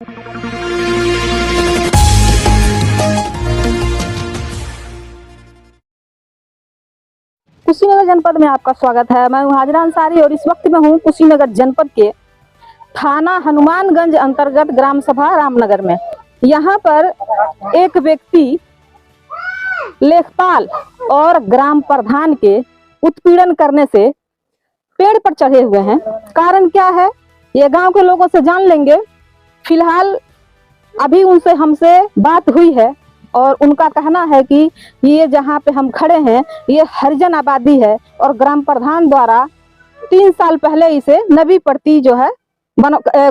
कुशीनगर जनपद में आपका स्वागत है। मैं हूं हाजिरा अंसारी और इस वक्त में हूं कुशीनगर जनपद के थाना हनुमानगंज अंतर्गत ग्राम सभा रामनगर में। यहां पर एक व्यक्ति लेखपाल और ग्राम प्रधान के उत्पीड़न करने से पेड़ पर चढ़े हुए हैं। कारण क्या है ये गांव के लोगों से जान लेंगे। फिलहाल अभी उनसे हमसे बात हुई है और उनका कहना है कि ये जहाँ पे हम खड़े हैं ये हरिजन आबादी है और ग्राम प्रधान द्वारा 3 साल पहले इसे नवी पड़ती जो है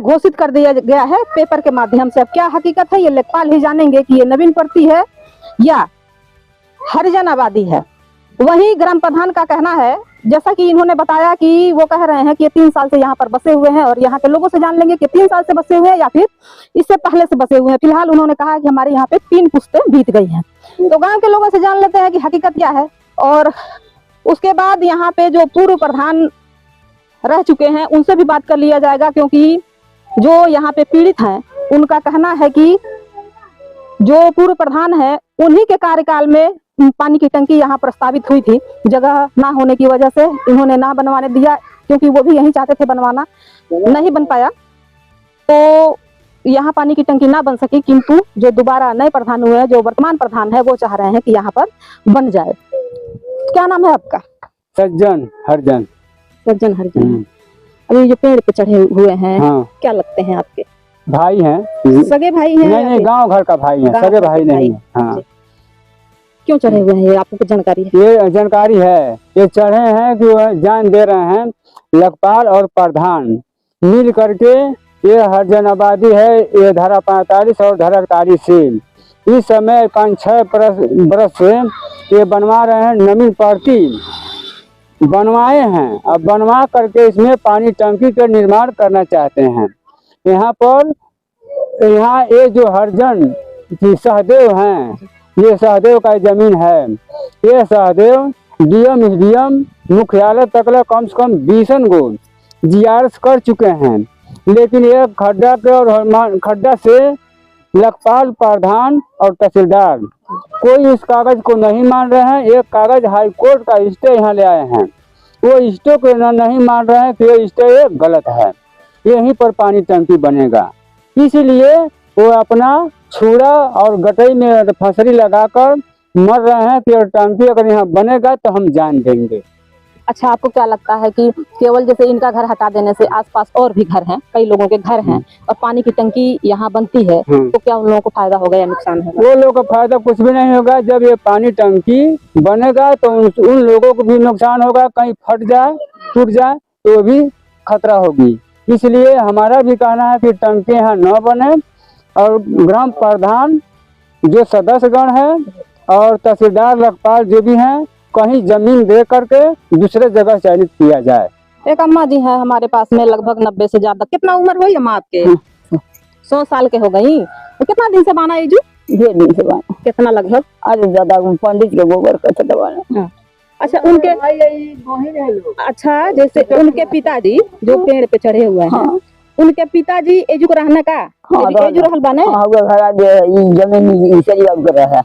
घोषित कर दिया गया है पेपर के माध्यम से। अब क्या हकीकत है ये लेखपाल ही जानेंगे कि ये नवीन पड़ती है या हरिजन आबादी है। वही ग्राम प्रधान का कहना है, जैसा कि इन्होंने बताया कि वो कह रहे हैं कि ये 3 साल से यहाँ पर बसे हुए हैं और यहाँ के लोगों से जान लेंगे कि 3 साल से बसे हुए हैं या फिर इससे पहले से बसे हुए हैं। फिलहाल उन्होंने कहा कि हमारे यहाँ पे 3 पुश्तें बीत गई हैं। तो गांव के लोगों से जान लेते हैं कि हकीकत क्या है और उसके बाद यहाँ पे जो पूर्व प्रधान रह चुके हैं उनसे भी बात कर लिया जाएगा, क्योंकि जो यहाँ पे पीड़ित हैं उनका कहना है कि जो पूर्व प्रधान है उन्हीं के कार्यकाल में पानी की टंकी यहाँ प्रस्तावित हुई थी। जगह ना होने की वजह से इन्होंने ना बनवाने दिया, क्योंकि वो भी यही चाहते थे बनवाना, नहीं बन पाया तो यहाँ पानी की टंकी ना बन सकी। किंतु जो दोबारा नए प्रधान हुए हैं, जो वर्तमान प्रधान है, वो चाह रहे हैं कि यहाँ पर बन जाए। क्या नाम है आपका? सज्जन हरिजन। सज्जन हरिजन। अभी जो पेड़ पे चढ़े हुए हैं, हाँ। क्या लगते हैं आपके? भाई हैं। सगे भाई हैं? नहीं, गांव घर का भाई है, सगे भाई नहीं है। हाँ। क्यों चढ़े हुए हैं, आपको कुछ जानकारी है? ये जानकारी है, ये चढ़े हैं कि वह जान दे रहे हैं लेखपाल और प्रधान मिल करके। ये हरिजन आबादी है, ये धारा 45 और धारा 41 से इस समय 5-6 बरस से ये बनवा रहे हैं। नवीन पड़ती बनवाए हैं, अब बनवा करके इसमें पानी टंकी का निर्माण करना चाहते हैं। यहाँ पर ये जो हरिजन की सहदेव हैं, ये सहदेव का जमीन है। ये सहदेव डीएम एसडीएम मुख्यालय तक कम से कम 20 गो जीआरएस कर चुके हैं, लेकिन ये खड्डा के और खड्डा से लेखपाल प्रधान और तहसीलदार कोई इस कागज को नहीं मान रहे हैं। ये कागज हाई कोर्ट का स्टे यहाँ ले आए हैं, वो स्टे को नहीं मान रहे हैं कि ये स्टे गलत है, यहीं पर पानी टंकी बनेगा। इसलिए वो अपना छुरा और गटई में फंसरी लगाकर मर रहे हैं कि टंकी अगर यहाँ बनेगा तो हम जान देंगे। अच्छा, आपको क्या लगता है कि केवल जैसे इनका घर हटा देने से आसपास और भी घर हैं, कई लोगों के घर हैं और पानी की टंकी यहाँ बनती है, तो क्या उन लोगों को फायदा होगा या नुकसान होगा? वो लोगों को फायदा कुछ भी नहीं होगा। जब ये पानी टंकी बनेगा तो उन लोगों को भी नुकसान होगा, कहीं फट जाए टूट जाए तो भी खतरा होगी। इसलिए हमारा भी कहना है कि टंकी यहाँ न बने और ग्राम प्रधान जो सदस्यगण है और तहसीलदार लेखपाल जो भी हैं, कहीं जमीन दे करके दूसरे जगह चयनित किया जाए। एक अम्मा जी है हमारे पास में, लगभग 90 से ज्यादा। कितना उम्र हुई अम्मा आपके? 100 साल के हो गई। तो कितना दिन से बाना है जी? 2 दिन से बाना। कितना लगभग? आज ज्यादा पंडित के गोबर का दबाना। अच्छा, उनके अच्छा जैसे उनके पिताजी जो पेड़ पे चढ़े हुए हैं, हाँ। उनके पिताजी एजुक रहने का एजु रहल बाने। जमीन सरीबाब कर रहा है।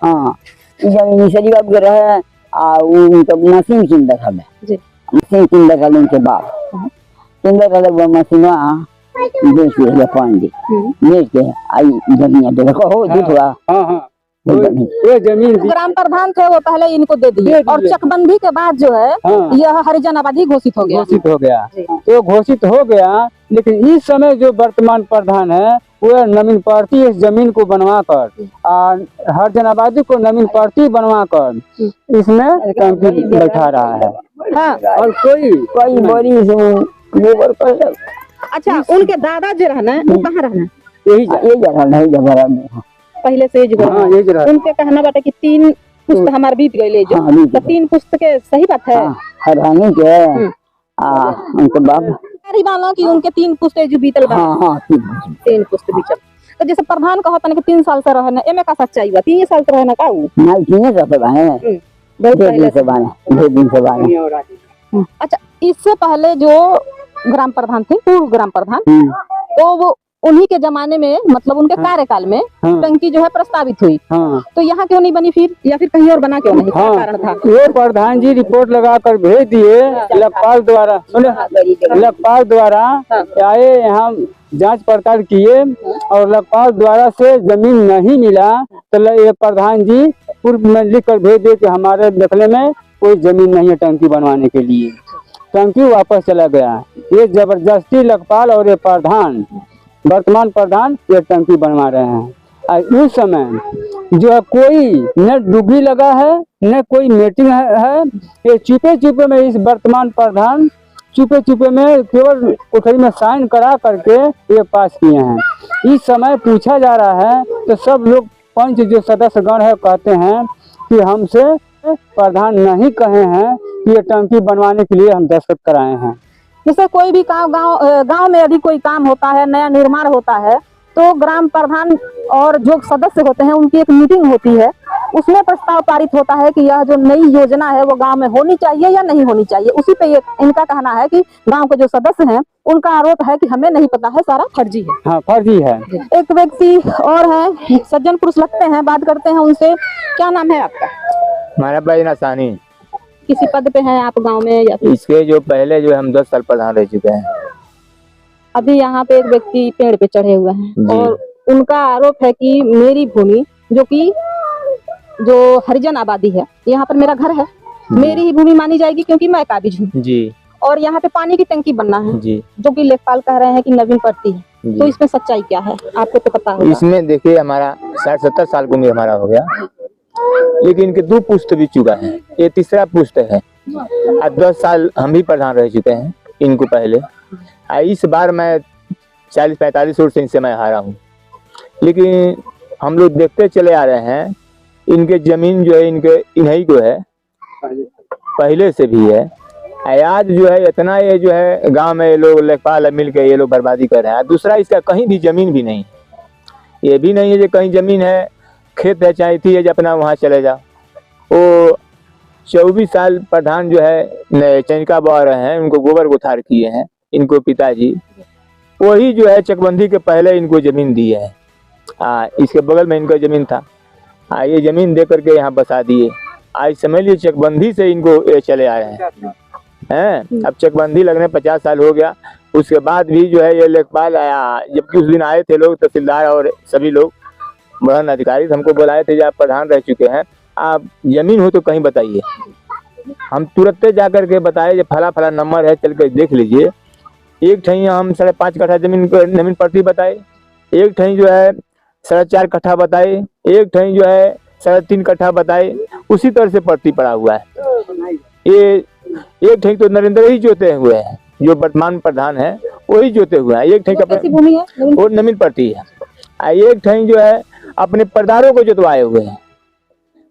हाँ, जमीन सरीबाब कर रहा है उनका मशीन किन देखा है। मशीन किन देखा उनके बाप किन देखा मशीन बेच के पंडित बेच के आई जमीन देखो हो दूसरा। ये जमीन ग्राम प्रधान थे वो पहले इनको दे दिए और चकबंदी के बाद जो है यह हरिजन आबादी घोषित हो गया। तो घोषित हो गया, लेकिन इस समय जो वर्तमान प्रधान है वो नवीन पड़ती इस जमीन को बनवा कर हरिजन आबादी को नवीन पड़ती बनवा कर इसमें टंकी बैठा रहा है। हाँ। और कोई बड़ी गोबर कर। अच्छा, उनके दादा जो रहना वो कहाँ रहना? यही जगह नहीं जगह में पहले से उनके कहना बाटे कि 3 पुस्त हमारे बीत गए जो। तो 3 पुस्त के सही बात है? हरानी के उनके बाप कि उनके 3 पुस्त जो बीतल बा। हाँ, 3 पुस्त बीतल। तो जैसे प्रधान का होता है कि 3 साल से रहना, एमे का सच्चाई बा? 3 साल से रहना का ऊ नहीं 3 साल से बने, 2 दिन से बने। अच्छा, इससे पहले जो ग्राम प्रधान थे, पूर्व ग्राम प्रधान, तो वो उन्हीं के जमाने में मतलब उनके कार्यकाल में हाँ। टंकी जो है प्रस्तावित हुई, हाँ तो यहाँ क्यों नहीं बनी फिर, या फिर कहीं और बना क्यों नहीं, क्या हाँ, कारण था? ये प्रधान जी रिपोर्ट लगा कर भेज दिए, लेखपाल द्वारा लेखपाल द्वारा आए, यहाँ जांच पड़ताल किए और लेखपाल द्वारा से जमीन नहीं मिला, तो ये प्रधान जी पूर्व में लिख कर भेज दिए कि हमारे दखले में कोई जमीन नहीं है टंकी बनवाने के लिए, टंकी वापस चला गया। ये जबरदस्ती लेखपाल और ये प्रधान, वर्तमान प्रधान, ये टंकी बनवा रहे हैं। और उस समय जो है कोई न डुबी लगा है न कोई मीटिंग है, ये चुपे चुपे में इस वर्तमान प्रधान चुपे चुपे में केवल कोठरी में साइन करा करके ये पास किए हैं। इस समय पूछा जा रहा है तो सब लोग पंच जो सदस्यगण है कहते हैं कि हमसे प्रधान नहीं कहे हैं कि ये टंकी बनवाने के लिए हम दस्तखत कराए हैं। जैसे कोई भी गांव में यदि कोई काम होता है, नया निर्माण होता है, तो ग्राम प्रधान और जो सदस्य होते हैं उनकी एक मीटिंग होती है, उसमें प्रस्ताव पारित होता है कि यह जो नई योजना है वो गांव में होनी चाहिए या नहीं होनी चाहिए। उसी पे ये इनका कहना है कि गांव के जो सदस्य हैं उनका आरोप है कि हमें नहीं पता है, सारा फर्जी है। हाँ फर्जी है। एक व्यक्ति और है, सज्जन पुरुष लगते हैं, बात करते हैं उनसे। क्या नाम है आपका? हमारा बैजना सानी। किसी पद पे हैं आप गांव में या फिर? इसके जो पहले जो हम 10 साल प्रधान रह चुके हैं। अभी यहाँ पे एक व्यक्ति पेड़ पे चढ़े हुए हैं और उनका आरोप है कि मेरी भूमि जो हरिजन आबादी है, यहाँ पर मेरा घर है, मेरी ही भूमि मानी जाएगी क्योंकि मैं काबिज हूँ जी। और यहाँ पे पानी की टंकी बनना है जी, जो कि लेखपाल कह रहे हैं कि नवीन पड़ती है। तो इसमें सच्चाई क्या है, आपको तो पता होगा। इसमें देखिए हमारा 60-70 साल की उम्र हमारा हो गया, लेकिन इनके 2 पुश्त बीत चुका है, ये तीसरा पुश्त है। 10 साल हम भी प्रधान रह चुके हैं इनको पहले। इस बार मैं 40-45 वर्ष से इनसे मैं हारा हूँ, लेकिन हम लोग देखते चले आ रहे हैं इनके जमीन जो है इन्हीं को है, पहले से भी है। आज जो है इतना ये जो है गांव में ये लोग लेखपाल मिल के ये लोग बर्बादी कर रहे हैं। दूसरा इसका कहीं भी जमीन भी नहीं, ये भी नहीं है जो कहीं जमीन है, खेत है चाहे थी है जो अपना वहाँ चले जाओ। वो 24 साल प्रधान जो है चनिका बह रहे हैं, उनको गोबर गोथार किए हैं इनको पिताजी, वही जो है चकबंदी के पहले इनको जमीन दी है। इसके बगल में इनका जमीन था, ये जमीन दे करके यहाँ बसा दिए। आज समझ लीजिए चकबंदी से इनको चले आ रहे हैं। अब चकबंदी लगने 50 साल हो गया, उसके बाद भी जो है ये लेखपाल आया। जबकि उस दिन आए थे लोग, तहसीलदार और सभी लोग बड़न अधिकारी हमको बुलाए थे, जब आप प्रधान रह चुके हैं, आप जमीन हो तो कहीं बताइए। हम तुरंत जा करके बताए जो फला फला नंबर है, चल कर देख लीजिए। एक ठही हम 5.5 कट्ठा जमीन नवीन पड़ती बताए, एक ठही जो है 4.5 कट्ठा बताए, एक ठही जो है 3.5 कट्ठा बताए। उसी तरह से पड़ती पड़ा हुआ है। ये एक ठही तो नरेंद्र ही जोते हुए हैं, जो वर्तमान प्रधान है वही जोते हुए हैं। एक ठही भूमि है वो नवीन पड़ती है, एक ठही जो है अपने परदारों को जोतवाए हुए हैं।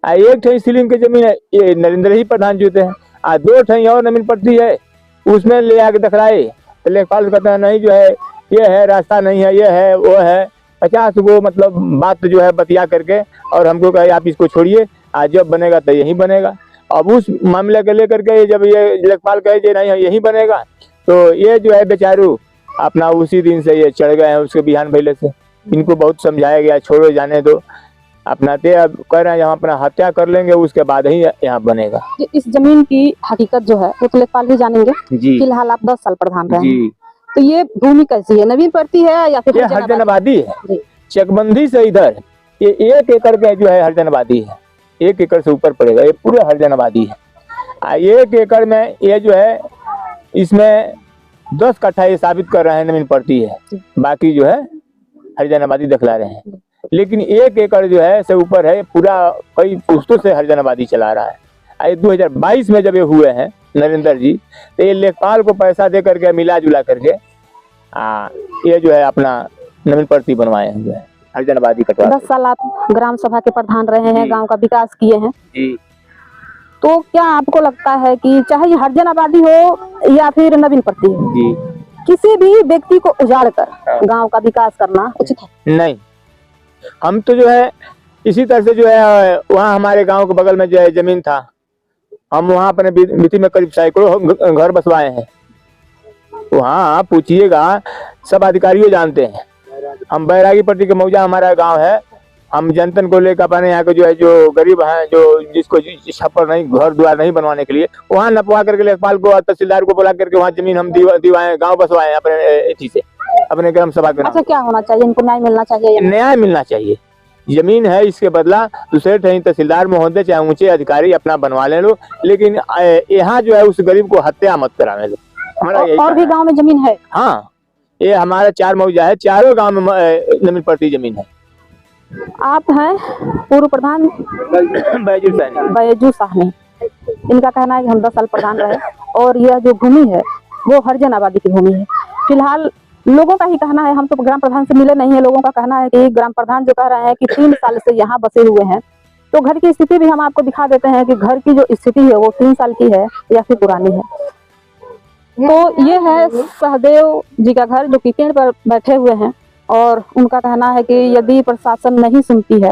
एक ठही सीलिंग की जमीन है, ये नरेंद्र ही प्रधान जोते हैं। 2 ठही और नवीन पड़ती है, उसमें ले आके दिखलाए तो लेखपाल कहते हैं नहीं जो है ये है, रास्ता नहीं है, ये है वो है। 50 गो मतलब बात जो है बतिया करके और हमको कहे आप इसको छोड़िए, आज जब बनेगा तो यही बनेगा। अब उस मामले को लेकर के जब ये लेखपाल कहे नहीं यही बनेगा, तो ये जो है बेचारू अपना उसी दिन से ये चढ़ गए हैं उसके बिहान भैले से। इनको बहुत समझाया गया, छोड़ो जाने दो अपना, ते अब कह रहे हैं हम अपना हत्या कर लेंगे उसके बाद ही यहाँ बनेगा। इस जमीन की हकीकत जो है वो तो लेखपाल ही जानेंगे। जी, फिलहाल आप 10 साल प्रधान रहे हैं, जी। तो ये भूमि कैसी है, नवीन पड़ती है या फिर ये हरिजन आबादी है। जी। चकबंदी से इधर ये 1 एकड़ के जो है हरिजन आबादी है, 1 एकड़ से ऊपर पड़ेगा, ये पूरे हरिजन आबादी है। 1 एकड़ में ये जो है इसमें 10 कट्ठा ये साबित कर रहे हैं नवीन पड़ती है, बाकी जो है हरिजन आबादी दिखला रहे हैं। लेकिन 1 एकड़ जो है से ऊपर है, पूरा कई पुश्तों से हरिजन आबादी चला रहा है। 2022 में जब ये हुए हैं नरेंद्र जी, तो ये लेखपाल को पैसा दे करके मिला जुला करके ये जो है अपना नवीन पड़ती बनवाए हुए हैं हरिजन आबादी कटवा। 10 साल आप ग्राम सभा के प्रधान रहे हैं, गांव का विकास किए हैं जी। तो क्या आपको लगता है कि चाहे ये हरिजन आबादी हो या फिर नवीन पड़ती हो जी, किसी भी व्यक्ति को उजाड़ कर गांव का विकास करना उचित है? नहीं, हम तो जो है इसी तरह से जो है वहाँ हमारे गांव के बगल में जो है जमीन था, हम वहाँ अपने मिट्टी में करीब सैकड़ों घर बसवाए हैं। वहाँ पूछिएगा सब अधिकारियों जानते हैं, हम बैरागी पट्टी के मौजा हमारा गांव है। हम जनतन को लेकर अपने यहाँ के जो है जो गरीब हैं, जो जिसको छप्पर नहीं, घर द्वार नहीं बनवाने के लिए, वहाँ नपवा करके लेखपाल को और तहसीलदार को बुला करके वहाँ जमीन हम दिवाए, गाँव बसवाए अपने एथी से, अपने ग्राम सभा के नाम। अच्छा, क्या होना चाहिए? इनको न्याय मिलना चाहिए? न्याय मिलना चाहिए। जमीन है, इसके बदला दूसरे ठही तहसीलदार महोदय चाहे ऊंचे अधिकारी अपना बनवा ले लो, लेकिन यहाँ जो है उस गरीब को हत्या मत कराने लो। हमारा और भी गांव में जमीन है? हाँ, ये हमारा 4 मौजा है, चारों गांव में जमीन पड़ती जमीन है। आप हैं पूर्व प्रधान बैजू साहनी। इनका कहना है कि हम 10 साल प्रधान रहे और यह जो भूमि है वो हरिजन आबादी की भूमि है। फिलहाल लोगों का ही कहना है, हम तो ग्राम प्रधान से मिले नहीं है, लोगों का कहना है कि ग्राम प्रधान जो कह रहे हैं कि 3 साल से यहाँ बसे हुए हैं। तो घर की स्थिति भी हम आपको दिखा देते हैं कि घर की जो स्थिति है वो 3 साल की है या फिर पुरानी है। तो ये है सहदेव जी का घर, जो कि पेड़ पर बैठे हुए हैं और उनका कहना है कि यदि प्रशासन नहीं सुनती है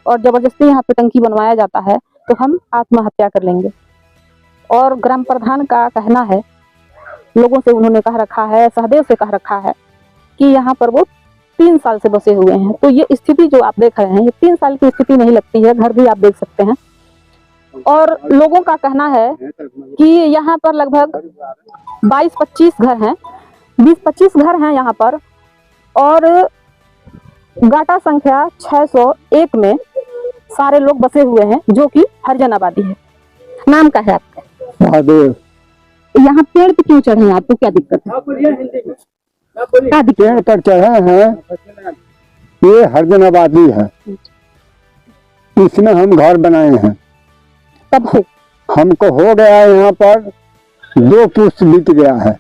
और जबरदस्ती यहाँ पे टंकी बनवाया जाता है तो हम आत्महत्या कर लेंगे। और ग्राम प्रधान का कहना है, लोगों से उन्होंने कह रखा है, सहदेव से कह रखा है कि यहाँ पर वो 3 साल से बसे हुए हैं। तो ये स्थिति जो आप देख रहे हैं, ये 3 साल की स्थिति नहीं लगती है। घर भी आप देख सकते हैं। और लोगों का कहना है कि यहाँ पर लगभग 22-25 घर हैं, 20-25 घर हैं यहाँ पर, और गाटा संख्या 601 में सारे लोग बसे हुए हैं जो कि हरिजन आबादी है। नाम क्या है आपका? महादेव। यहाँ पेड़ पे क्यों चढ़े हैं? आपको क्या दिक्कत है? पेड़ पर चढ़े हैं, ये हरिजन आबादी है, इसमें हम घर बनाए हैं। कब हो? हमको हो गया है, यहाँ पर 2 पुष्ट बीत गया है,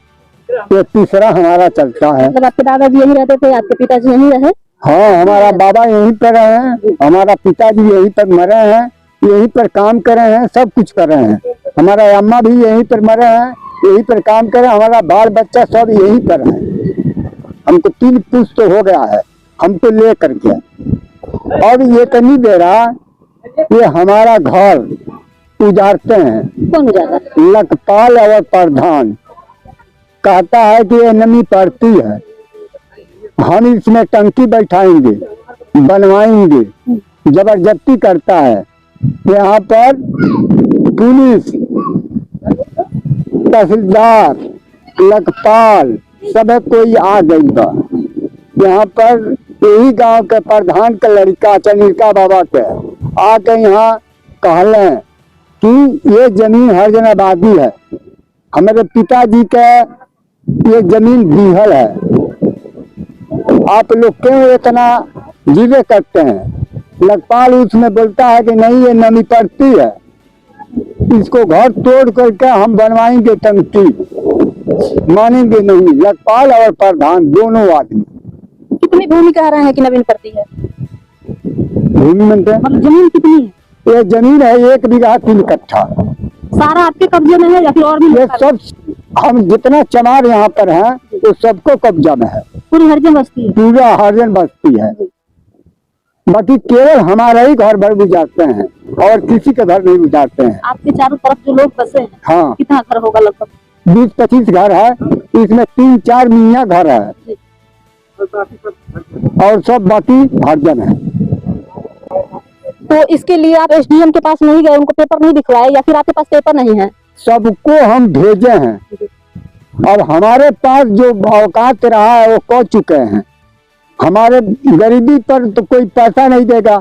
ये तीसरा हमारा चलता है। मतलब आपके दादाजी यहीं रहते थे, आपके पिताजी यहीं रहे? हाँ, हमारा बाबा यहीं पर रहे हैं, हमारा पिताजी यहीं पर मरे हैं, यहीं पर काम कर रहे हैं, सब कुछ कर रहे हैं। हमारा अम्मा भी यहीं पर मरे हैं, यहीं पर काम कर रहे हैं, हमारा बाल बच्चा सब यहीं पर है। हमको 3 पुष्ट हो गया है, हमको ले करके। और ये कहीं दे रहा, ये हमारा घर उजाड़ते हैं। कौन उजाड़ा? लेखपाल और प्रधान कहता है कि ये नमी पड़ती है, हम इसमें टंकी बैठाएंगे, बनवाएंगे, जबरदस्ती करता है। यहाँ पर पुलिस, तहसीलदार, लेखपाल सब कोई आ गई बा। यहाँ पर यही गांव के प्रधान का लड़का चनिका बाबा के आके यहाँ कहले कि ये जमीन हरिजन आबादी है, हमारे पिताजी का ये जमीन बीहल है, आप लोग क्यों इतना जीवे करते हैं? लेखपाल उसमें बोलता है कि नहीं, ये नमी पड़ती है, इसको घर तोड़ करके हम बनवाएंगे टंकी, मानेंगे नहीं। लेखपाल और प्रधान दोनों आदमी। कितनी भूमि कह रहे हैं कि नवीन पड़ती है? भूमि मतलब जमीन कितनी है? ये जमीन है 1 बीघा 3 कट्ठा। सारा आपके कब्जे में है या फिर और भी? ये सब हम जितना चमार यहाँ पर हैं वो सबको कब्जा में है। पूरी हरिजन बस्ती है? पूरा हरिजन बस्ती है, बाकी केवल हमारा ही घर भर गुजारते हैं और किसी का घर नहीं गुजारते हैं। आपके चारों तरफ जो लोग बसे हैं, हाँ, कितना घर होगा? लगभग 20-25 घर है, इसमें 3-4 मियाँ घर है और सब बाकी हरिजन है। तो इसके लिए आप एसडीएम के पास नहीं गए, उनको पेपर नहीं दिखवाए, या फिर आपके पास पेपर नहीं है? सबको हम भेजे हैं और हमारे पास जो औकात रहा है वो कह चुके हैं। हमारे गरीबी पर तो कोई पैसा नहीं देगा,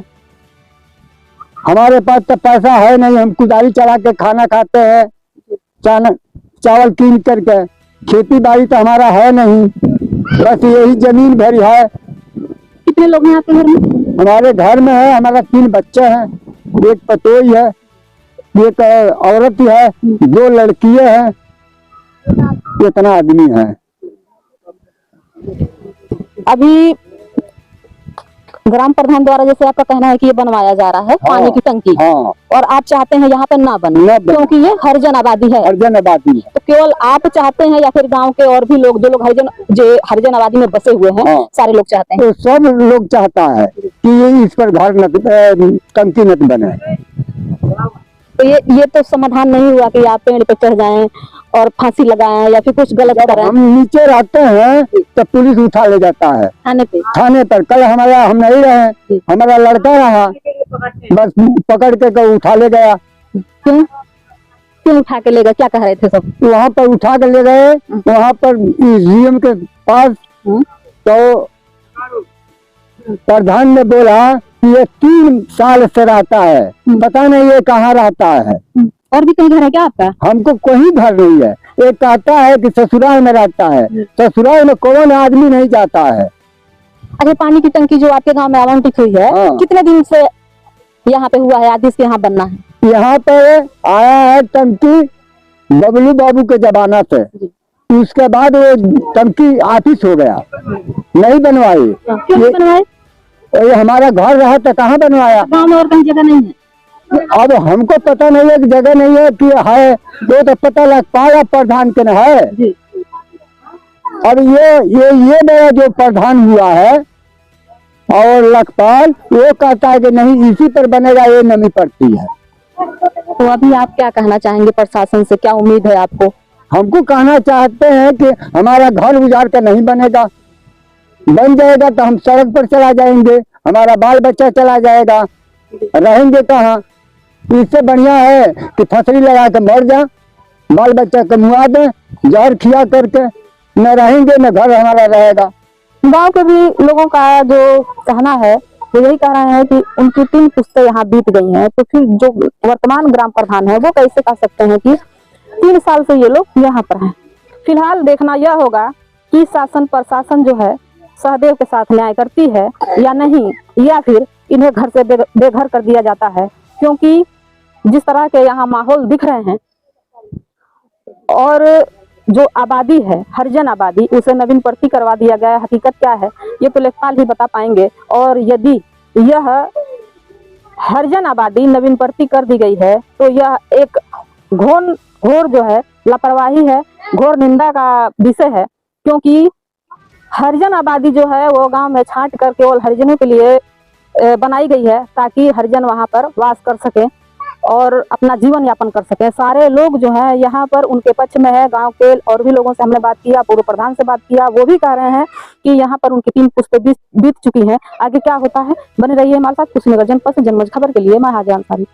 हमारे पास तो पैसा है नहीं, हम कुदारी चला के खाना खाते हैं, चावल कीन करके, खेती बाड़ी तो हमारा है नहीं, बस यही जमीन भरी है। कितने लोग हैं आपके घर में? हमारे घर में है, हमारा 3 बच्चे हैं, एक पतोई है, एक औरत है, 2 लड़कियां हैं, इतना आदमी है। अभी ग्राम प्रधान द्वारा जैसे आपका कहना है कि ये बनवाया जा रहा है, पानी की टंकी, हाँ, और आप चाहते हैं यहाँ पे ना बने क्योंकि ये हरिजन आबादी है? हरिजन आबादी है। तो केवल आप चाहते हैं या फिर गांव के और भी लोग, जो लोग हरिजन आबादी में बसे हुए हैं, हाँ, सारे लोग चाहते हैं? तो सब लोग चाहता है कि ये इस पर घर टंकी न बने। तो ये तो समाधान नहीं हुआ कि आप पेड़ पे चढ़ जाएं और फांसी लगाए या फिर कुछ गलत जब करें हम नीचे रहते हैं तो पुलिस उठा ले जाता है थाने पर। कल हमारा हम नहीं रहे, हमारा लड़का रहा, बस पकड़ के उठा ले गया। क्यों क्यों उठा के ले गए, क्या कह रहे थे सब? वहाँ पर उठा के ले गए, वहाँ पर डीएम के पास। तो प्रधान ने बोला कि ये 3 साल से रहता है, पता नहीं ये कहाँ रहता है। और भी कहीं घर है क्या आपका? हमको कोई घर नहीं है। ये कहता है कि ससुराल में रहता है, ससुराल में कौन आदमी नहीं जाता है। अच्छा, पानी की टंकी जो आपके गांव में आवंटित हुई है, हाँ। कितने दिन से यहाँ पे हुआ है, आदेश के यहाँ बनना है? यहाँ पर आया है टंकी बबलू बाबू के जमाना से, उसके बाद वो टंकी ऑफिस हो गया, नहीं बनवाई। क्यों नहीं बनवाए? ये हमारा घर रहा तो कहाँ बनवाया? गाँव में और कहीं जगह नहीं है? अब हमको पता नहीं है कि जगह नहीं है कि है, वो तो पता लग पाया प्रधान के न है। अब ये मेरा जो प्रधान हुआ है और लखपाल, वो कहता है कि नहीं इसी पर बनेगा, ये नमी पड़ती है। तो अभी आप क्या कहना चाहेंगे प्रशासन से, क्या उम्मीद है आपको? हमको कहना चाहते हैं कि हमारा घर उजाड़ कर नहीं बनेगा, बन जाएगा तो हम सड़क पर चला जाएंगे, हमारा बाल बच्चा चला जाएगा, रहेंगे कहाँ? इससे बढ़िया है कि फसली लगा के मर जा, बाल बच्चा कमुआ दे, जहर खिया करके, न रहेंगे न घर हमारा रहेगा। गांव के भी लोगों का जो कहना है वो यही कह रहे हैं कि उनकी 3 पुश्तें यहाँ बीत गई हैं, तो फिर जो वर्तमान ग्राम प्रधान है वो कैसे कह सकते हैं कि 3 साल से ये लोग यहाँ पर हैं। फिलहाल देखना यह होगा कि शासन प्रशासन जो है सहदेव के साथ न्याय करती है या नहीं, या फिर इन्हें घर से बेघर कर दिया जाता है, क्योंकि जिस तरह के यहाँ माहौल दिख रहे हैं और जो आबादी है हरिजन आबादी, उसे नवीन भर्ती करवा दिया गया है। हकीकत क्या है ये तो लेखपाल ही बता पाएंगे। और यदि यह हरिजन आबादी नवीन भर्ती कर दी गई है तो यह एक घोर जो है लापरवाही है, घोर निंदा का विषय है, क्योंकि हरिजन आबादी जो है वो गांव में छांट कर केवल हरिजनों के लिए बनाई गई है, ताकि हरिजन वहां पर वास कर सके और अपना जीवन यापन कर सके। सारे लोग जो हैं यहाँ पर उनके पक्ष में है। गांव के और भी लोगों से हमने बात किया, पूर्व प्रधान से बात किया, वो भी कह रहे हैं कि यहाँ पर उनकी 3 पुश्तें बीत चुकी हैं। आगे क्या होता है, बने रहिए हमारे साथ। कुशीनगर जनपद से जनमंच खबर के लिए मैं हाजिर अंसारी।